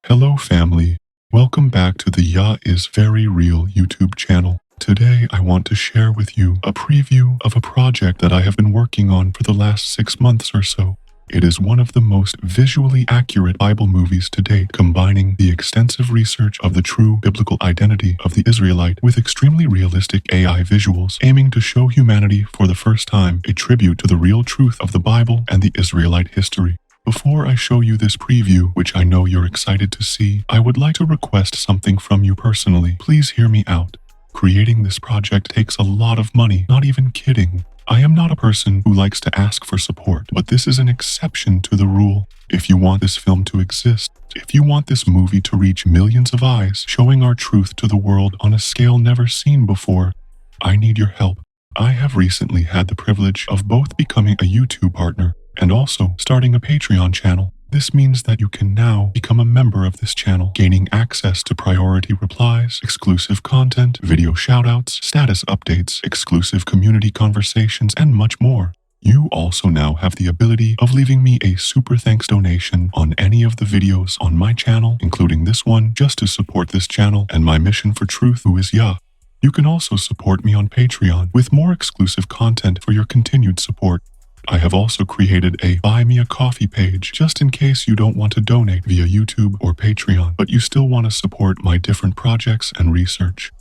Hello family, welcome back to the Yah is Very Real YouTube channel. Today I want to share with you a preview of a project that I have been working on for the last 6 months or so. It is one of the most visually accurate Bible movies to date, combining the extensive research of the true biblical identity of the Israelite with extremely realistic AI visuals, aiming to show humanity for the first time a tribute to the real truth of the Bible and the Israelite history. Before I show you this preview, which I know you're excited to see, I would like to request something from you personally. Please hear me out. Creating this project takes a lot of money, not even kidding. I am not a person who likes to ask for support, but this is an exception to the rule. If you want this film to exist, if you want this movie to reach millions of eyes, showing our truth to the world on a scale never seen before, I need your help. I have recently had the privilege of both becoming a YouTube partner and also starting a Patreon channel. This means that you can now become a member of this channel, gaining access to priority replies, exclusive content, video shoutouts, status updates, exclusive community conversations, and much more. You also now have the ability of leaving me a super thanks donation on any of the videos on my channel, including this one, just to support this channel and my mission for truth, who is Yah. You can also support me on Patreon with more exclusive content for your continued support. I have also created a Buy Me a Coffee page just in case you don't want to donate via YouTube or Patreon, but you still want to support my different projects and research.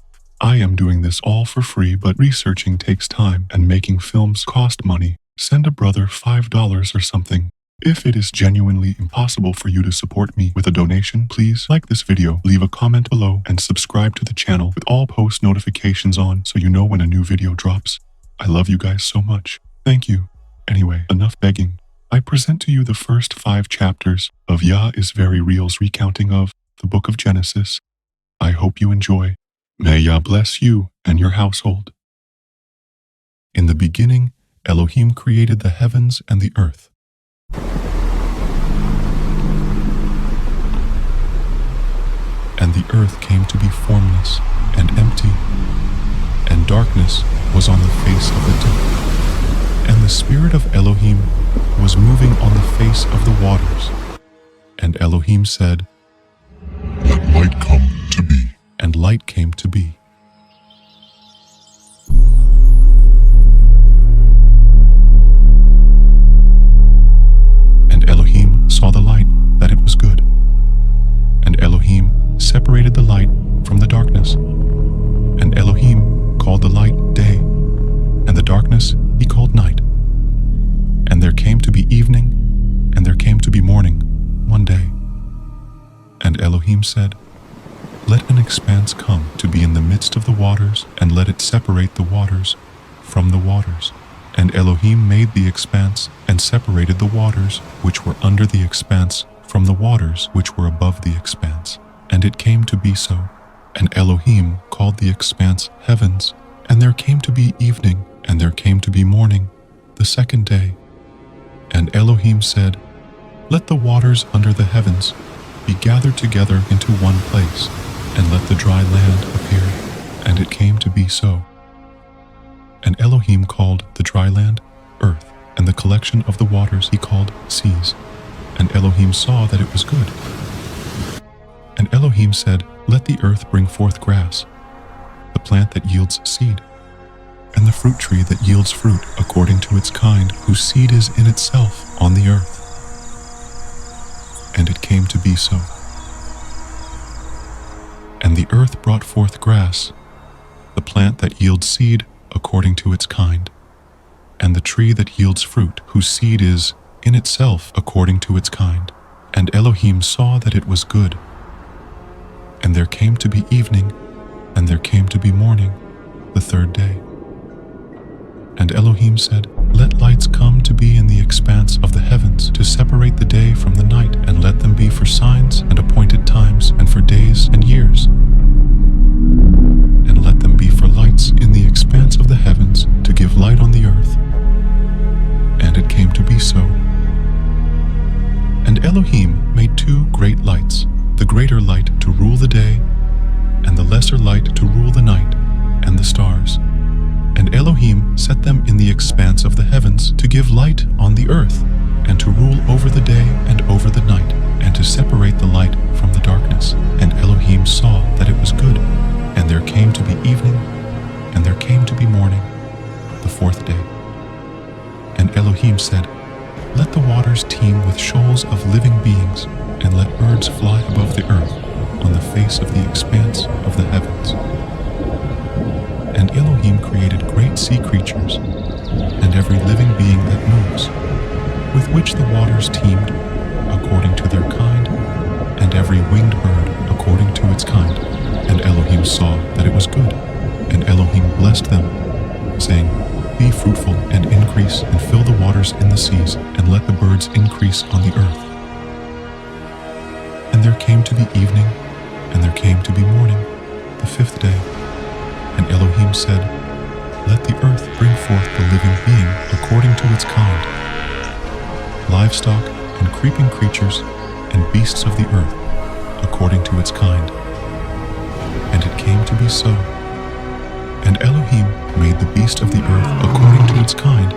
I am doing this all for free, but researching takes time and making films cost money. Send a brother $5 or something. If it is genuinely impossible for you to support me with a donation, please like this video, leave a comment below, and subscribe to the channel with all post notifications on so you know when a new video drops. I love you guys so much. Thank you. Anyway, enough begging. I present to you the first 5 chapters of Yah is Very Real's recounting of the book of Genesis. I hope you enjoy. May Yah bless you and your household. In the beginning, Elohim created the heavens and the earth. And the earth came to be formless and empty, and darkness was on the face of the deep. And the Spirit of Elohim was moving on the face of the waters. And Elohim said, "Let light come to be." And light came to be. And Elohim saw the light, that it was good. And Elohim separated the light from the darkness. And Elohim called the light day, and the darkness he called night. And there came to be evening, and there came to be morning, one day. And Elohim said, "Let an expanse come to be in the midst of the waters, and let it separate the waters from the waters." And Elohim made the expanse, and separated the waters which were under the expanse from the waters which were above the expanse. And it came to be so. And Elohim called the expanse heavens. And there came to be evening, and there came to be morning, the second day. And Elohim said, "Let the waters under the heavens be gathered together into one place, and let the dry land appear." And it came to be so. And Elohim called the dry land earth, and the collection of the waters he called seas. And Elohim saw that it was good. And Elohim said, "Let the earth bring forth grass, the plant that yields seed, and the fruit tree that yields fruit according to its kind, whose seed is in itself on the earth." And it came to be so. And the earth brought forth grass, the plant that yields seed according to its kind, and the tree that yields fruit, whose seed is in itself according to its kind. And Elohim saw that it was good. And there came to be evening, and there came to be morning, the third day. And Elohim said, "Let lights come to be in the expanse of the heavens, to separate the day from the night, and let them be for signs and appointed times, and for days and years. And let them be for lights in the expanse of the heavens, to give light on the earth." And it came to be so. And Elohim made 2 great lights, the greater light to rule the day, and the lesser light to rule the night, and the stars. And Elohim set them in the expanse of the heavens to give light on the earth, and to rule over the day and over the night, and to separate the light from the darkness. birds fly above the earth on the face of the expanse of the heavens. And Elohim created great sea creatures, and every living being that moves, with which the waters teemed, according to their kind, and every winged bird according to its kind. And Elohim saw that it was good, and Elohim blessed them, saying, Be fruitful and increase, and fill the waters in the seas, and let the birds increase on the earth. And there came to be evening, and there came to be morning, the fifth day. And Elohim said, Let the earth bring forth the living being according to its kind, livestock and creeping creatures and beasts of the earth according to its kind. And it came to be so. And Elohim made the beast of the earth according to its kind,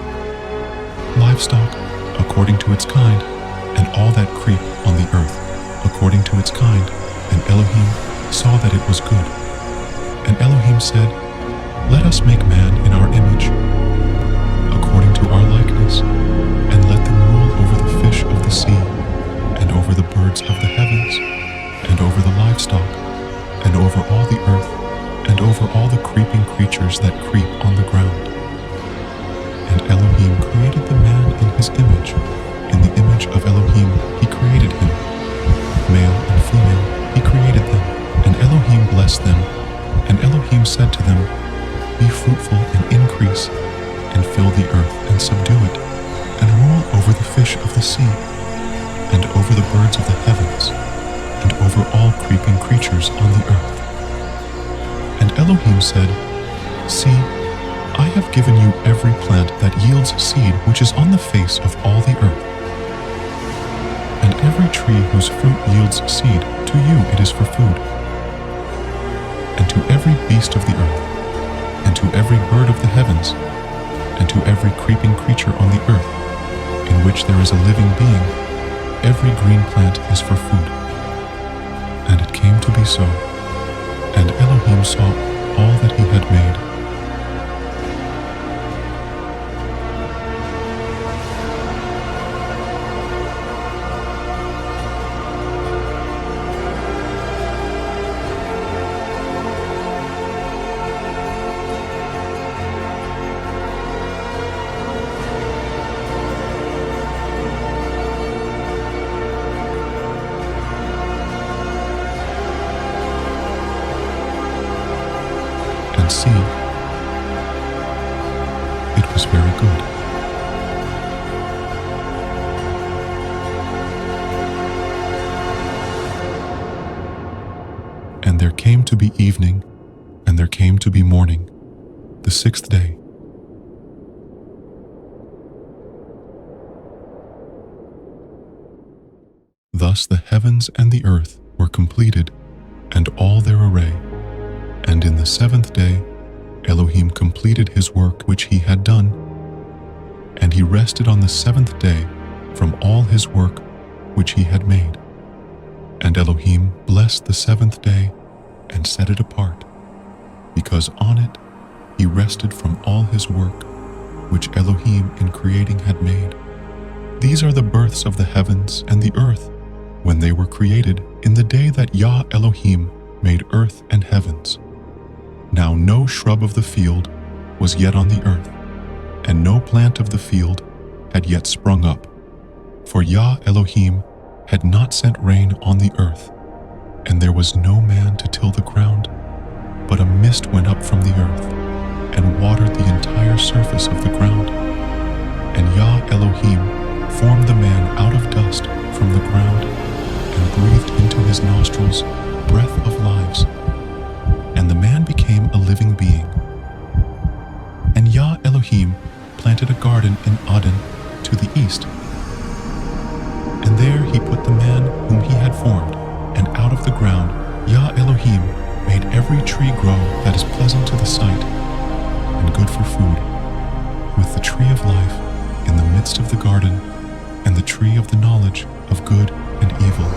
livestock according to its kind, and all that creep on the earth according to its kind. And Elohim saw that it was good. And Elohim said, Let us make man in our image, according to our likeness, and let them rule over the fish of the sea, and over the birds of the heavens, and over the livestock, and over all the earth, and over all the creeping creatures that creep on the ground. And Elohim created the man in his image. In the image of Elohim he created him. Male and female he created them. And Elohim blessed them. And Elohim said to them, Be fruitful and increase, and fill the earth and subdue it, and rule over the fish of the sea, and over the birds of the heavens, and over all creeping creatures on the earth. And Elohim said, See, I have given you every plant that yields seed which is on the face of all the earth, and every tree whose fruit yields seed, to you it is for food, and to every beast of the earth, and to every bird of the heavens, and to every creeping creature on the earth, in which there is a living being, every green plant is for food. And it came to be so. And Elohim saw all that he had made. And see, it was very good. And there came to be evening, and there came to be morning, the sixth day. Thus the heavens and the earth were completed, and all their array. And in the seventh day, Elohim completed his work which he had done, and he rested on the seventh day from all his work which he had made. And Elohim blessed the seventh day and set it apart, because on it he rested from all his work which Elohim in creating had made. These are the births of the heavens and the earth when they were created in the day that Yah Elohim made earth and heavens. Now no shrub of the field was yet on the earth, and no plant of the field had yet sprung up, for Yah Elohim had not sent rain on the earth, and there was no man to till the ground, but a mist went up from the earth, and watered the entire surface of the ground. And Yah Elohim formed the man out of dust from the ground, and breathed into his nostrils breath of lives, and the man became a living being. And Yah Elohim planted a garden in Eden to the east, and there he put the man whom he had formed, and out of the ground Yah Elohim made every tree grow that is pleasant to the sight, and good for food, with the tree of life in the midst of the garden, and the tree of the knowledge of good and evil.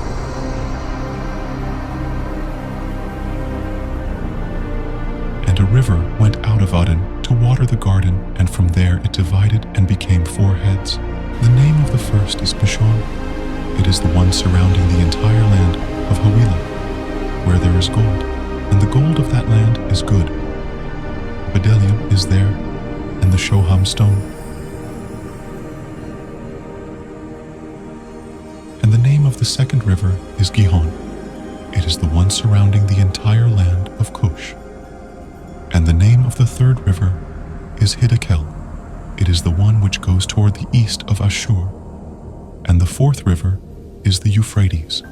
And a river went out of Eden to water the garden, and from there it divided and became 4 heads. The name of the first is Pishon. It is the one surrounding the entire land there is gold, and the gold of that land is good. Bdellium is there, and the shoham stone. And the name of the second river is Gihon. It is the one surrounding the entire land of Cush. And the name of the third river is Hiddekel. It is the one which goes toward the east of Ashur. And the fourth river is the Euphrates.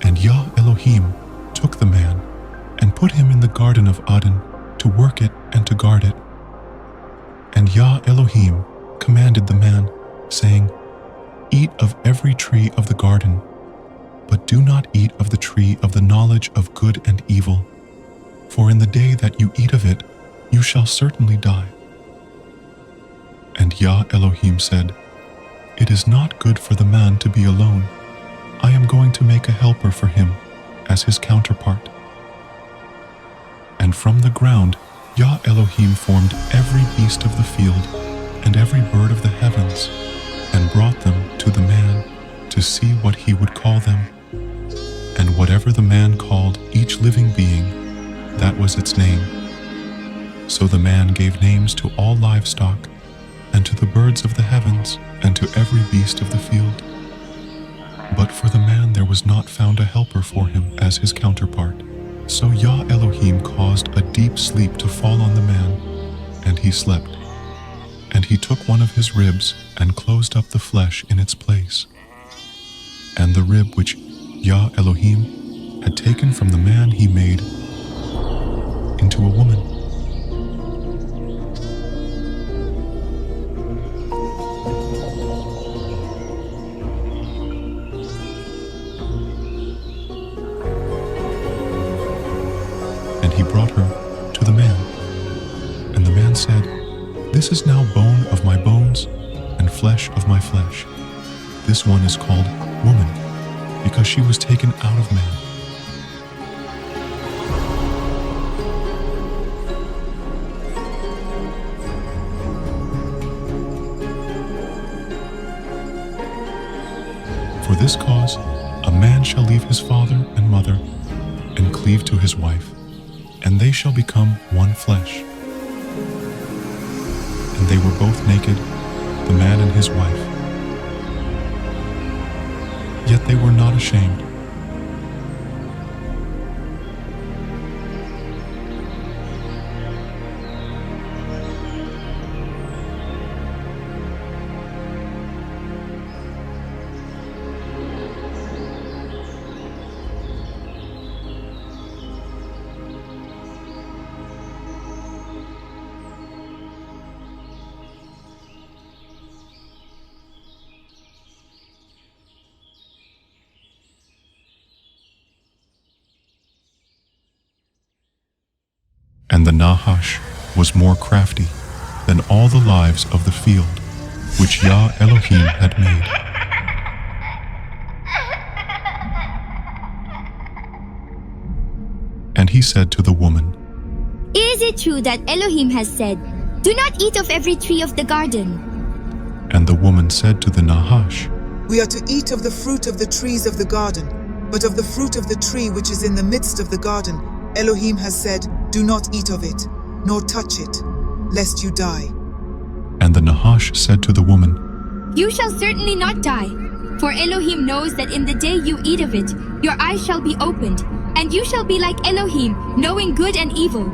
And Yah Elohim took the man and put him in the garden of Eden to work it and to guard it. And Yah Elohim commanded the man, saying, Eat of every tree of the garden, but do not eat of the tree of the knowledge of good and evil, for in the day that you eat of it, you shall certainly die. And Yah Elohim said, It is not good for the man to be alone. I am going to make a helper for him as his counterpart. And from the ground Yah Elohim formed every beast of the field and every bird of the heavens, and brought them to the man to see what he would call them. And whatever the man called each living being, that was its name. So the man gave names to all livestock, and to the birds of the heavens, and to every beast of the field. But for the man there was not found a helper for him as his counterpart. So Yah Elohim caused a deep sleep to fall on the man, and he slept. And he took one of his ribs and closed up the flesh in its place. And the rib which Yah Elohim had taken from the man he made into a woman. And he brought her to the man. And the man said, This is now bone of my bones and flesh of my flesh. This one is called woman, because she was taken out of man. For this cause, a man shall leave his father and mother, and cleave to his wife, and they shall become one flesh. And they were both naked, the man and his wife. Yet they were not ashamed. And the Nahash was more crafty than all the lives of the field which Yah Elohim had made. And he said to the woman, Is it true that Elohim has said, Do not eat of every tree of the garden? And the woman said to the Nahash, We are to eat of the fruit of the trees of the garden, but of the fruit of the tree which is in the midst of the garden, Elohim has said, Do not eat of it, nor touch it, lest you die. And the Nahash said to the woman, You shall certainly not die, for Elohim knows that in the day you eat of it, your eyes shall be opened, and you shall be like Elohim, knowing good and evil.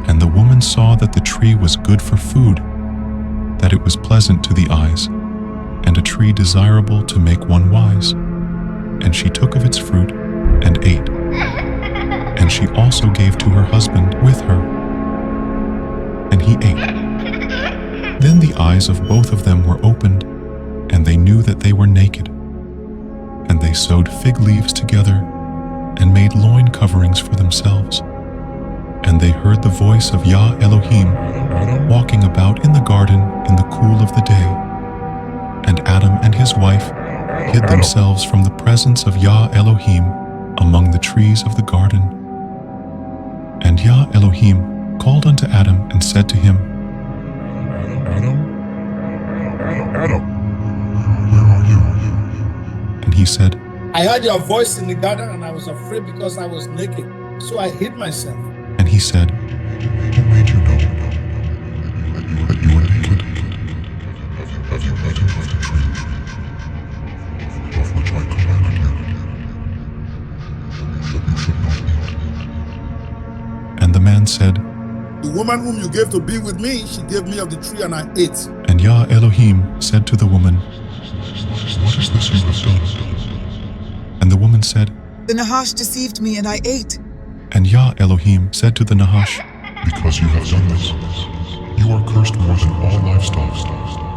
And the woman saw that the tree was good for food, that it was pleasant to the eyes, and a tree desirable to make one wise. And she took of its fruit and ate. And she also gave to her husband with her, and he ate. Then the eyes of both of them were opened, and they knew that they were naked. And they sewed fig leaves together, and made loin coverings for themselves. And they heard the voice of Yah Elohim walking about in the garden in the cool of the day. And Adam and his wife hid themselves from the presence of Yah Elohim among the trees of the garden. And Yah Elohim called unto Adam and said to him, Adam, where are you? And he said, I heard your voice in the garden, and I was afraid because I was naked. So I hid myself. And he said, Who made you know that you were naked? Have you eaten of the tree of which I commanded you that you should not eat? And the man said, The woman whom you gave to be with me, she gave me of the tree, and I ate. And Yah Elohim said to the woman, What is this you have done? and the woman said, The Nahash deceived me and I ate. and Yah Elohim said to the Nahash, Because you have done this, you are cursed more than all livestock,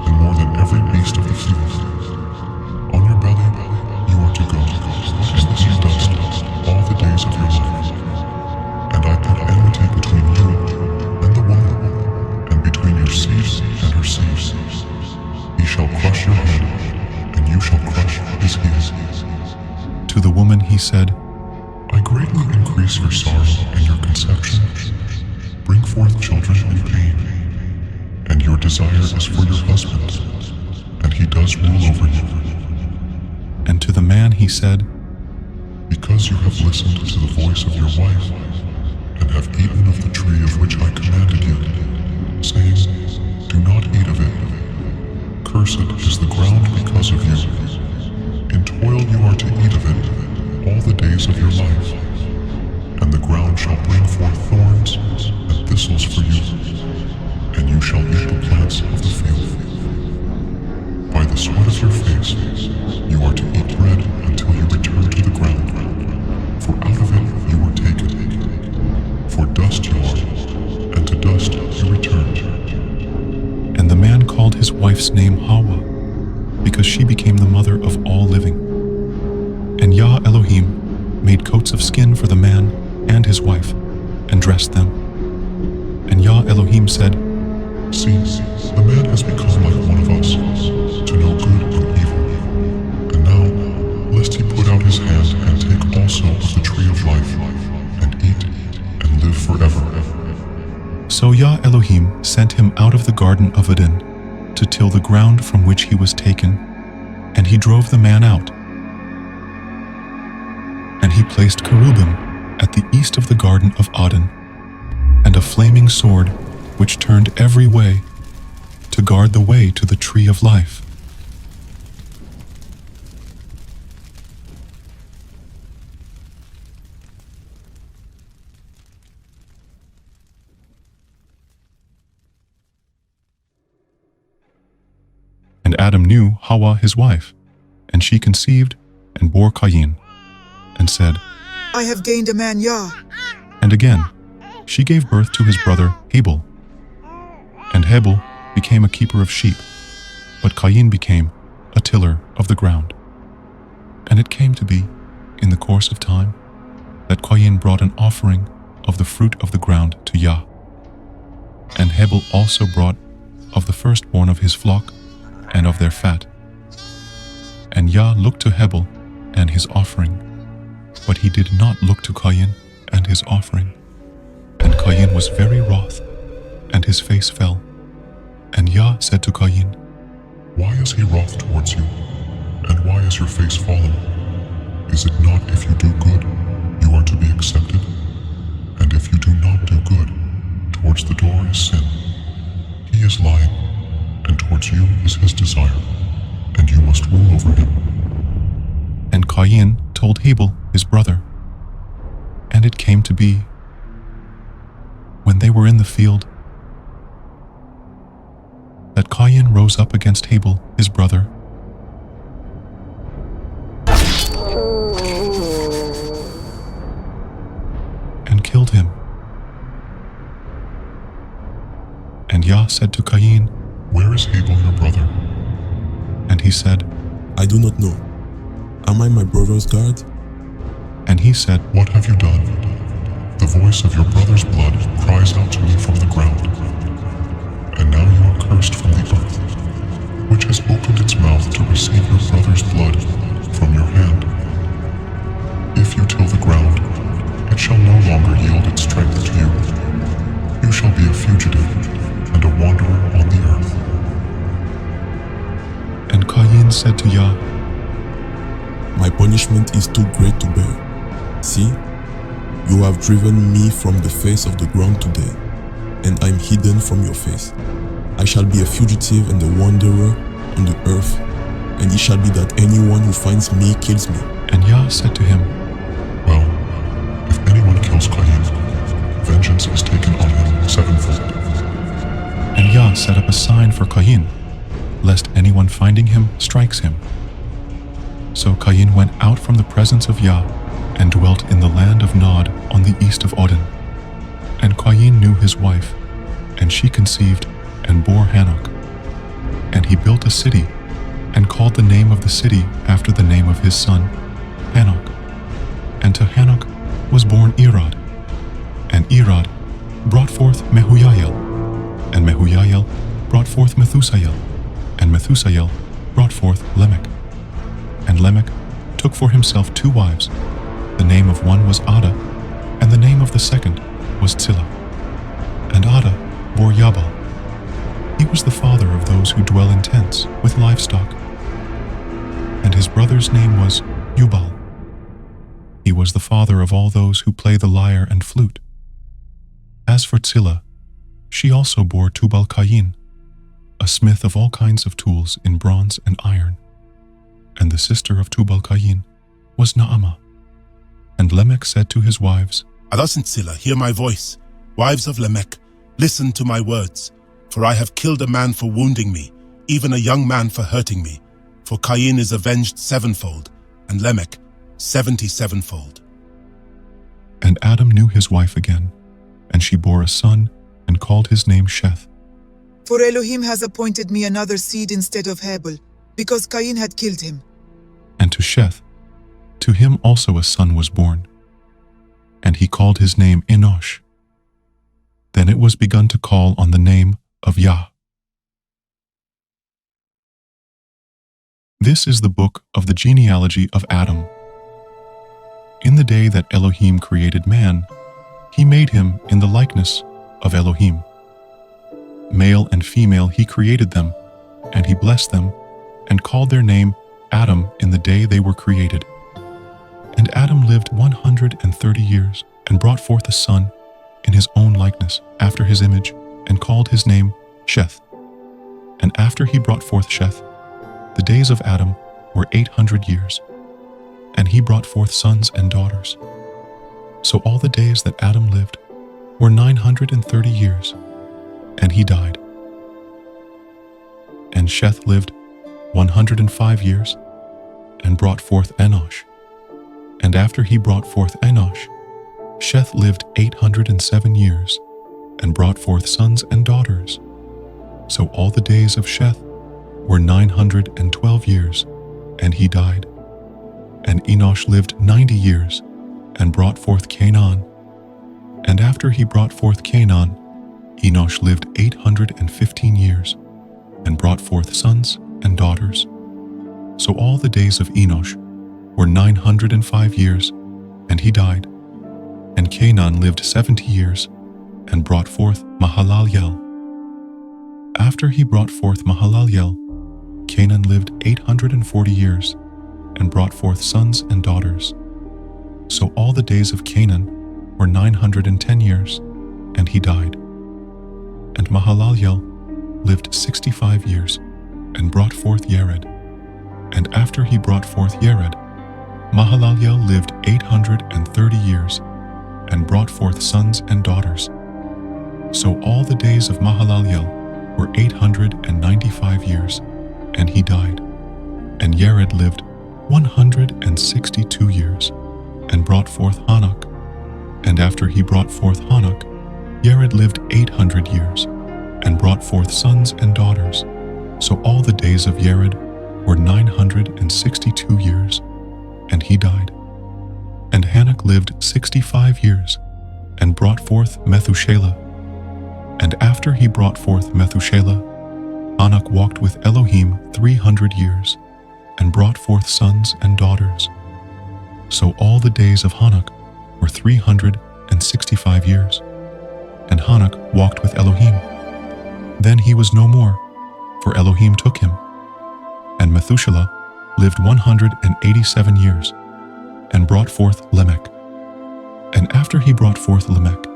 and more than every beast of the field. On your belly you are to go, and eat dust all the days of your life. And I put enmity between you and the woman, and between your seed and her seed. He shall crush your head, and you shall crush his heels. To the woman he said, I greatly increase your sorrow and your conception. Bring forth children in pain, and your desire is for your husband, and he does rule over you. and to the man he said, Because you have listened to the voice of your wife, and have eaten of the tree of which I commanded you, saying, Do not eat of it. Cursed is the ground because of you. In toil you are to eat of it all the days of your life, and the ground shall bring forth thorns and thistles for you, and you shall eat the plants of the field. By the sweat of your face you are to eat bread until you return to the ground, for out of it you were taken. For dust you are, and to dust you return. and the man called his wife's name Hawa, because she became the mother of all living. And Yah Elohim made coats of skin for the man and his wife, and dressed them. And Yah Elohim said, See, the man has become like one of us, to know good and evil. And now, lest he put out his hand and take also of the tree of life, and eat and live forever. So Yah Elohim sent him out of the Garden of Eden to till the ground from which he was taken, and he drove the man out. And he placed cherubim at the east of the Garden of Eden, and a flaming sword which turned every way to guard the way to the tree of life. And Adam knew Hawa his wife, and she conceived and bore Cain, and said, I have gained a man, Yah. And again she gave birth to his brother Abel. And Abel became a keeper of sheep, but Cain became a tiller of the ground. And it came to be, in the course of time, that Cain brought an offering of the fruit of the ground to Yah. And Abel also brought of the firstborn of his flock and of their fat. And Yah looked to Abel and his offering, but he did not look to Cain and his offering. And Cain was very wroth, and his face fell. And Yah said to Cain, Why is he wroth towards you? And why is your face fallen? Is it not if you do good, you are to be accepted? And if you do not do good, towards the door is sin. He is lying, and towards you is his desire, and you must rule over him. And Cain told Abel his brother. And it came to be, when they were in the field, that Cain rose up against Abel his brother, and killed him. And Yah said to Cain, Where is Abel your brother? and he said, I do not know. Am I my brother's guard? and he said, What have you done? The voice of your brother's blood cries out to me from the ground. And now you are cursed from the earth, which has opened its mouth to receive your brother's blood from your hand. If you till the ground, it shall no longer yield its strength to you. You shall be a fugitive and a wanderer on the earth. And Cain said to Yah, My punishment is too great to bear. See, you have driven me from the face of the ground today, and I am hidden from your face. I shall be a fugitive and a wanderer on the earth, and it shall be that anyone who finds me kills me. And Yah said to him, Well, if anyone kills Cain, vengeance is taken on him sevenfold. and Yah set up a sign for Cain, lest anyone finding him strikes him. So Cain went out from the presence of Yah and dwelt in the land of Nod on the east of Odin. And Cain knew his wife, and she conceived and bore Hanok. And he built a city, and called the name of the city after the name of his son, Hanok. And to Hanok was born Irad. And Irad brought forth Mehujael, and Mehujael brought forth Methusael, and Methusael brought forth Lamech. And Lamech took for himself 2 wives. The name of one was Ada, and the name of the second was Zillah. And Ada bore Jabal. He was the father of those who dwell in tents with livestock. And his brother's name was Jubal. He was the father of all those who play the lyre and flute. As for Zillah, she also bore Tubal-Cain, a smith of all kinds of tools in bronze and iron. And the sister of Tubal-Cain was Naamah. And Lamech said to his wives, Thus and Zillah, hear my voice. Wives of Lamech, listen to my words. For I have killed a man for wounding me, even a young man for hurting me. For Cain is avenged sevenfold, and Lamech 77-fold. And Adam knew his wife again, and she bore a son and called his name Sheth. For Elohim has appointed me another seed instead of Hebel, because Cain had killed him. And to Sheth, to him also a son was born, and he called his name Enosh. Then it was begun to call on the name of Yah. This is the book of the genealogy of Adam. In the day that Elohim created man, he made him in the likeness of Elohim. Male and female he created them, and he blessed them, and called their name Adam in the day they were created. And Adam lived 130 years, and brought forth a son in his own likeness, after his image, and called his name Sheth. And after he brought forth Sheth, the days of Adam were 800 years, and he brought forth sons and daughters. So all the days that Adam lived were 930 years, and he died. And Sheth lived 105 years, and brought forth Enosh. And after he brought forth Enosh, Sheth lived 807 years, and brought forth sons and daughters. So all the days of Sheth were 912 years, and he died. And Enosh lived 90 years, and brought forth Canaan. And after he brought forth Canaan, Enosh lived 815 years, and brought forth sons and daughters. So all the days of Enosh were 905 years, and he died. And Canaan lived 70 years, and brought forth Mahalalel. After he brought forth Mahalalel, Canaan lived 840 years, and brought forth sons and daughters. So all the days of Canaan were 910 years, and he died. And Mahalalel lived 65 years, and brought forth Yared. And after he brought forth Yared, Mahalalel lived 830 years, and brought forth sons and daughters. So all the days of Mahalalel were 895 years, and he died. And Yared lived 162 years, and brought forth Hanok. And after he brought forth Hanok, Yared lived 800 years, and brought forth sons and daughters. So all the days of Yared were 962 years, and he died. And Hanok lived 65 years, and brought forth Methushalah. And after he brought forth Methushalah, Hanok walked with Elohim 300 years, and brought forth sons and daughters. So all the days of Hanok were 365 years. And Hanok walked with Elohim. Then he was no more, for Elohim took him. And Methushalah lived 187 years, and brought forth Lamech. And after he brought forth Lamech,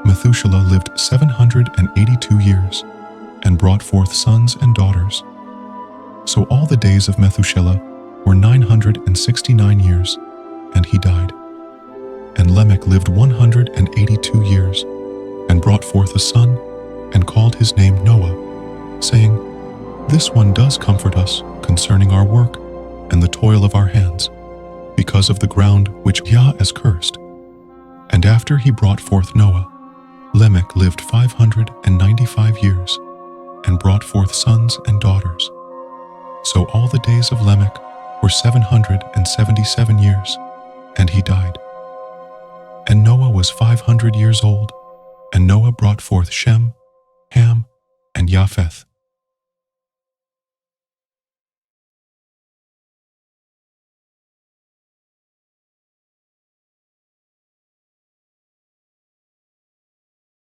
Methuselah lived 782 years, and brought forth sons and daughters. So all the days of Methuselah were 969 years, and he died. And Lamech lived 182 years, and brought forth a son, and called his name Noah, saying, This one does comfort us concerning our work and the toil of our hands, because of the ground which Yah has cursed. And after he brought forth Noah, Lamech lived 595 years, and brought forth sons and daughters. So all the days of Lamech were 777 years, and he died. And Noah was 500 years old, and Noah brought forth Shem, Ham, and Japheth.